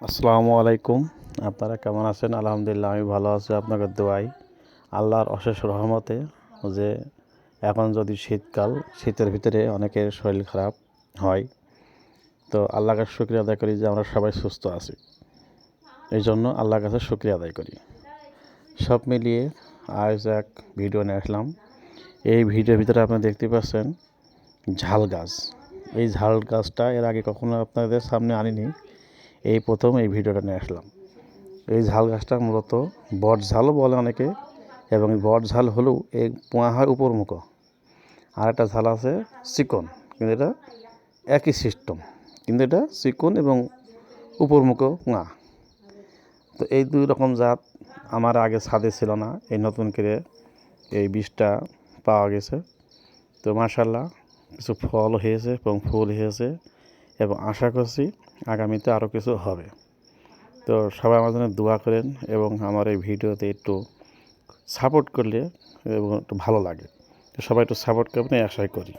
আসসালামু আলাইকুম। আপনারা কেমন আছেন? আলহামদুলিল্লাহ আমি ভালো আছি আপনাদের দোয়ায়। আল্লাহর অশেষ রহমতে যে এখন যদি শীতকাল, শীতের ভিতরে অনেকের শরীর খারাপ হয়, তো আল্লাহর কাছে শুকরিয়া আদায় করি যে আমরা সবাই সুস্থ আছি। এই জন্য আল্লাহর কাছে শুকরিয়া আদায় করি। সব মিলিয়ে আজ এক ভিডিও নিয়ে আসলাম। এই ভিডিওর ভিতরে আপনারা দেখতে পাচ্ছেন ঝাল গাছ। এই ঝাল গাছটা এর আগে কখনো আপনাদের সামনে আনিনি, এই প্রথম এই ভিডিওটা নিয়ে আসলাম। এই ঝাল গাছটা মূলত বট ঝালও বলে অনেকে, এবং এই বট ঝাল হলেও এই পোয়া হয় উপরমুখো, আর একটা ঝাল আছে চিকন, কিন্তু এটা একই সিস্টেম, কিন্তু এটা চিকন এবং উপরমুখো পোয়া। তো এই দুই রকম জাত আমার আগে ছাদে ছিল না, এই নতুন করে এই বীজটা পাওয়া গেছে। তো মাশাআল্লাহ কিছু ফল হয়েছে এবং ফুল হয়েছে, এবং আশা করছি আগামীতে আরও কিছু হবে। তো সবাই আমার জন্য দোয়া করেন এবং আমার এই ভিডিওতে একটু সাপোর্ট করলে এবং একটু ভালো লাগে। তো সবাই একটু সাপোর্ট করবেন এই আশাই করি।